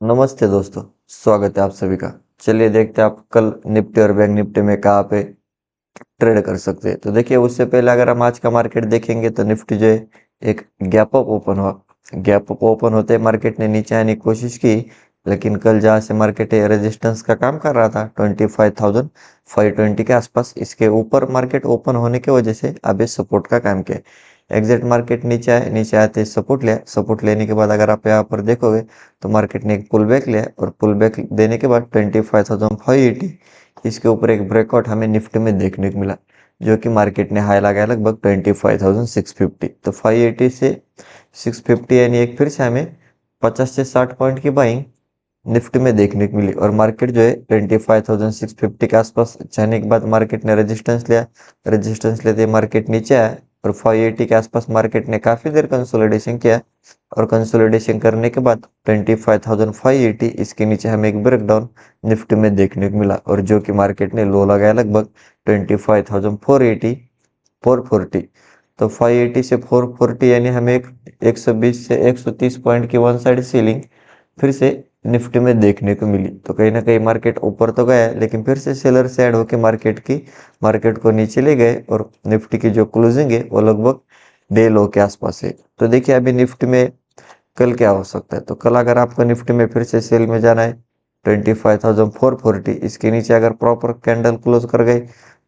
नमस्ते दोस्तों। स्वागत है आप सभी का। चलिए देखते हैं आप कल निफ्टी और बैंक निफ्टी में कहाँ पे ट्रेड कर सकते हैं। तो देखिए उससे पहले अगर हम आज का मार्केट देखेंगे तो निफ्टी जो है एक गैप अप ओपन हुआ। गैप अप ओपन होते मार्केट ने नीचे आने की कोशिश की, लेकिन कल जहाँ से मार्केट रेजिस्टेंस का काम कर रहा था 25,520 के आसपास, इसके ऊपर मार्केट ओपन होने की वजह से अभी सपोर्ट का काम किया। एग्जैक्ट मार्केट नीचे आए, नीचे आते सपोर्ट लिया। सपोर्ट लेने के बाद अगर आप यहाँ पर देखोगे तो मार्केट ने एक पुल बैक लिया और पुल बैक देने के बाद 25,580 इसके ऊपर एक ब्रेकआउट हमें निफ्टी में देखने को मिला, जो कि मार्केट ने हाई लगाया लगभग 25,650। तो 580 से 650 यानी एक फिर से हमें 50 से 60 पॉइंट की बाइंग निफ्टी में देखने को मिली। और मार्केट जो है 25,650 के आसपास जाने के बाद मार्केट ने रेजिस्टेंस लिया। रेजिस्टेंस लेते मार्केट नीचे आया और 580 के आसपास मार्केट ने काफी देर कंसोलिडेशन किया। और कंसोलिडेशन करने के बाद 25,580 इसके नीचे हमें एक ब्रेकडाउन निफ्टी में देखने को मिला, और जो कि मार्केट ने लो लगाया लगभग 25,480 440। तो 580 से 440 यानी हमें एक 120 से 130 पॉइंट की वन साइड सीलिंग फिर से निफ्टी में देखने को मिली। तो कहीं ना कहीं मार्केट ऊपर तो गया है, लेकिन फिर से सेलर से ऐड होकर मार्केट को नीचे ले गए, और निफ्टी की जो क्लोजिंग है वो लगभग डे लो के आसपास है। तो देखिए अभी निफ्टी में कल क्या हो सकता है। तो कल अगर आपको निफ्टी में फिर से सेल में जाना है 25,440, इसके नीचे अगर प्रॉपर कैंडल क्लोज कर गए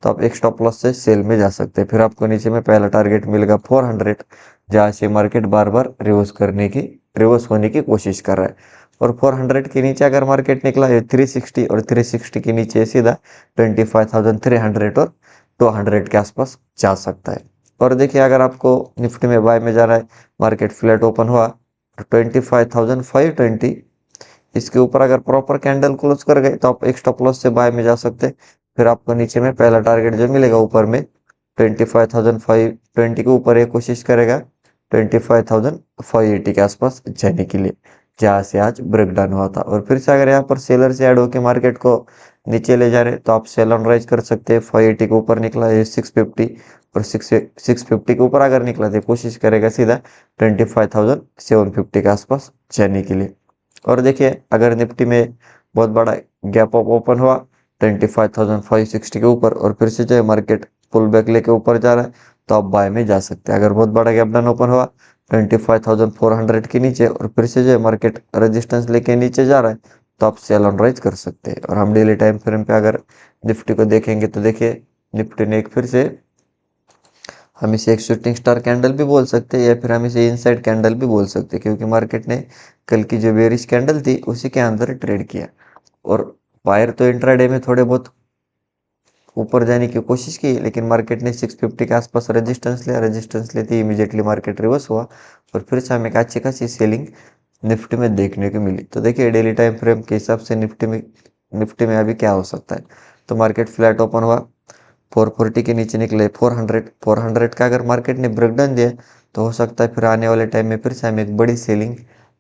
तो आप एक स्टॉप लॉस से सेल में जा सकते हैं। फिर आपको नीचे में पहला टारगेट मिलेगा 400, जहाँ से मार्केट बार बार रिवर्स होने की कोशिश कर रहा है। और 400 के नीचे अगर मार्केट निकला है 360, और 360 के नीचे सीधा 25,300 और 200 के आसपास जा सकता है। और देखिए अगर आपको निफ्टी में बाय में जाना है, मार्केट फ्लैट ओपन हुआ 25,520, इसके ऊपर अगर प्रॉपर कैंडल क्लोज कर गए तो आप एक स्टॉप लॉस से बाय में जा सकते हैं। फिर आपको नीचे में पहला टारगेट जो मिलेगा ऊपर में 25,520 के ऊपर ये कोशिश करेगा 25,580 के आसपास जाने के लिए, जहाँ से आज ब्रेकडाउन हुआ था। और फिर से अगर यहाँ पर सेलर से ऐड होकर मार्केट को नीचे ले जा रहे तो आप सेल ऑन राइज कर सकते हैं। 580 के ऊपर निकला है 650, और 650 के ऊपर अगर निकला तो कोशिश करेगा सीधा 25,750 के आसपास जाने के लिए। और देखिए अगर निफ्टी में बहुत बड़ा गैप अप ओपन हुआ 25,560 के ऊपर, और फिर से जो है मार्केट पुल बैक लेके ऊपर जा रहा है तो आप बाय में जा सकते हैं। अगर बहुत बड़ा गैप डाउन ओपन हुआ 25,400 के नीचे, और फिर से जो है मार्केट रेजिस्टेंस लेके नीचे जा रहा है तो आप सेल ऑन राइज कर सकते हैं। और हम डेली टाइम फ्रेम पे अगर निफ्टी को देखेंगे तो देखिए निफ्टी ने एक फिर से, हम इसे एक शूटिंग स्टार कैंडल भी बोल सकते हैं या फिर हम इसे इनसाइड कैंडल भी बोल सकते हैं, क्योंकि मार्केट ने कल की जो बेरिश कैंडल थी उसी के अंदर ट्रेड किया। और बायर तो इंट्राडे में थोड़े बहुत ऊपर जाने की कोशिश की, लेकिन मार्केट ने 650 के आसपास रेजिस्टेंस लेते ही इमीडिएटली मार्केट रिवर्स हुआ, और फिर से हमें एक अच्छी खासी सेलिंग निफ्टी में देखने को मिली। तो देखिए डेली टाइम फ्रेम के हिसाब से निफ्टी में अभी क्या हो सकता है। तो मार्केट फ्लैट ओपन हुआ 440 के नीचे निकले 400 का अगर मार्केट ने ब्रेकडाउन दिया तो हो सकता है फिर आने वाले टाइम में फिर से हमें एक बड़ी सेलिंग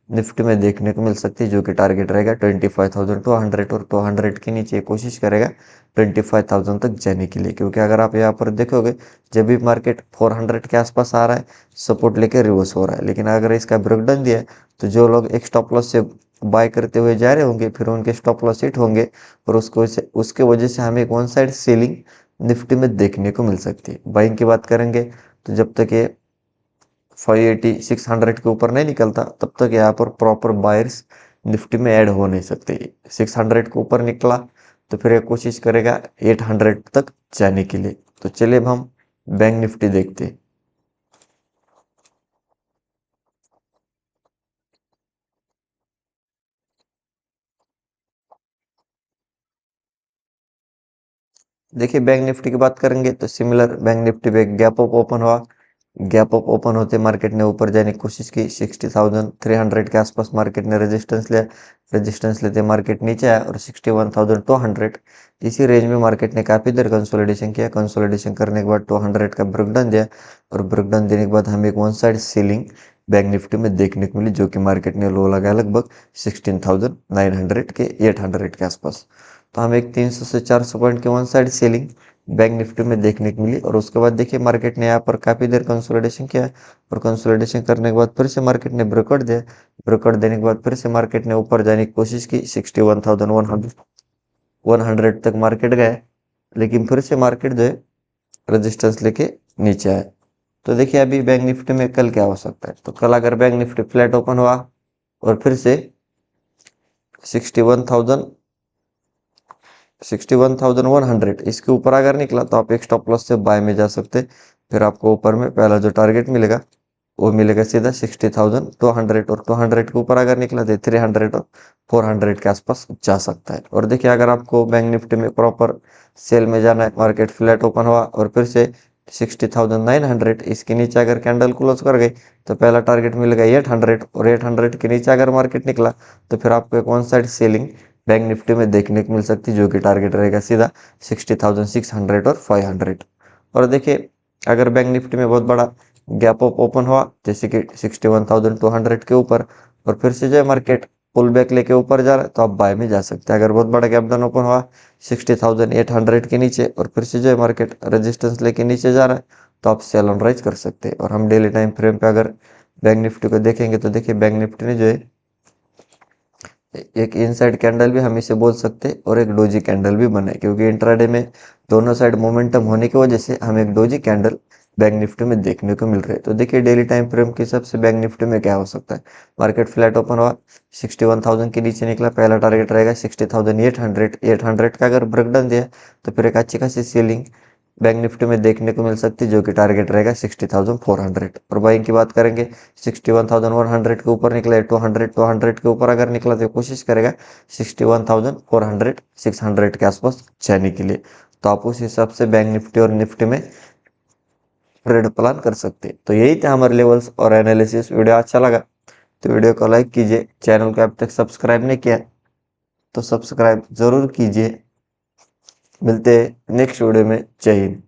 निफ्टी में देखने को मिल सकती है, जो कि टारगेट रहेगा 25,200, और 200 के नीचे कोशिश करेगा 25,000 तक जाने के लिए। क्योंकि अगर आप यहाँ पर देखोगे जब भी मार्केट 400 के आसपास आ रहा है सपोर्ट लेके रिवर्स हो रहा है, लेकिन अगर इसका ब्रेकडाउन दिया है तो जो लोग एक स्टॉप लॉस से बाय करते हुए जा रहे होंगे फिर उनके स्टॉप लॉस हिट होंगे, और उसके वजह से हमें एक वन साइड सेलिंग निफ्टी में देखने को मिल सकती है। बाइंग की बात करेंगे तो जब तक ये 580 600 के ऊपर नहीं निकलता तब तक यहाँ पर प्रॉपर बायर्स निफ्टी में ऐड हो नहीं सकते। 600 के ऊपर निकला तो फिर ये कोशिश करेगा 800 तक जाने के लिए। तो चलिए अब हम बैंक निफ्टी देखते हैं। देखिए बैंक निफ्टी की बात करेंगे तो सिमिलर बैंक निफ्टी पे गैप अप ओपन हुआ। गैप अप ओपन होते मार्केट ने ऊपर जाने की कोशिश की 60,300 के आसपास मार्केट ने रेजिस्टेंस लिया। रेजिस्टेंस लेते मार्केट नीचे आया और 61,200 इसी रेंज में मार्केट ने काफी देर कंसोलिडेशन किया। कंसोलिडेशन करने के बाद 200 का ब्रेकडाउन दिया, और ब्रेकडाउन देने के बाद हमें एक one side ceiling bank Nifty में देखने को मिली, जो कि मार्केट ने लो लगाया लगभग 16,900 के 800 के आसपास। तो हम एक 300 से 400 पॉइंट की one side selling bank Nifty में देखने को मिली। और उसके बाद देखिए मार्केट ने यहाँ पर काफी देर कंसोलिडेशन किया और कंसोलिडेशन करने के बाद फिर से मार्केट ने ब्रेकआउट दिया। ब्रेकआउट देने के बाद फिर से मार्केट ने ऊपर जाने की कोशिश की 61,100 तक मार्केट गया, लेकिन फिर से मार्केट जो है रेजिस्टेंस लेके नीचे आया। तो देखिए अभी बैंक निफ्टी में कल क्या हो सकता है। तो कल अगर बैंक निफ्टी फ्लैट ओपन हुआ और फिर से 61,100 इसके ऊपर अगर निकला तो आप एक स्टॉप लॉस से बाय में जा सकते। फिर आपको ऊपर में पहला जो टारगेट मिलेगा वो मिलेगा सीधा 60,200, और 200 के ऊपर अगर निकला तो 300 और 400 के आसपास जा सकता है। और देखिए अगर आपको बैंक निफ्टी में प्रॉपर सेल में जाना है, मार्केट फ्लैट ओपन हुआ और फिर से 60,900 इसके नीचे अगर कैंडल क्लोज कर गई तो पहला टारगेट मिलेगा 800, और 800 के नीचे अगर मार्केट निकला तो फिर आपको एक one side selling bank Nifty में देखने को मिल सकती है, जो कि टारगेट रहेगा सीधा 60,600 और 500। और देखिए अगर बैंक निफ्टी में बहुत बड़ा गैप अप ओपन हुआ जैसे कि 61,200 के ऊपर और फिर से जो है मार्केट पुल बैक लेके ऊपर जा रहा है तो आप बाय में जा सकते हैं। अगर बहुत बड़ा गैप डाउन ओपन हुआ 60,800 के नीचे और फिर से जो है मार्केट रेजिस्टेंस लेके नीचे जा रहा है तो आप सेल ऑन राइज कर सकते हैं। और हम डेली टाइम फ्रेम पे अगर बैंक निफ्टी को देखेंगे तो देखिए बैंक निफ्टी ने जो है एक इनसाइड कैंडल भी हम इसे बोल सकते हैं और एक डोजी कैंडल भी बना है, क्योंकि इंट्राडे में दोनों साइड मोमेंटम होने की वजह से हमें एक डोजी कैंडल बैंक निफ्टी में देखने को मिल रहा है। तो देखिए डेली टाइम फ्रेम के हिसाब से बैंक निफ्टी में क्या हो सकता है। मार्केट फ्लैट ओपन हुआ 61,000 के नीचे निकला, पहला टारगेट रहेगा 60,800। 800 का अगर ब्रेकडाउन दिया तो फिर एक अच्छी खासी सेलिंग बैंक निफ्टी में देखने को मिल सकती है, जो कि टारगेट रहेगा 60,400। और बाइंग की बात करेंगे 61,100 के ऊपर निकला है 200 के ऊपर अगर निकला तो कोशिश करेगा 61,400 600 के आसपास जाने के लिए। तो आप उस हिसाब से बैंक निफ्टी और निफ्टी में ट्रेड प्लान कर सकते हैं। तो यही थे हमारे लेवल्स और एनालिसिस। वीडियो अच्छा लगा तो वीडियो को लाइक कीजिए, चैनल को अब तक सब्सक्राइब नहीं किया तो सब्सक्राइब जरूर कीजिए। मिलते हैं नेक्स्ट वीडियो में। जय हिंद।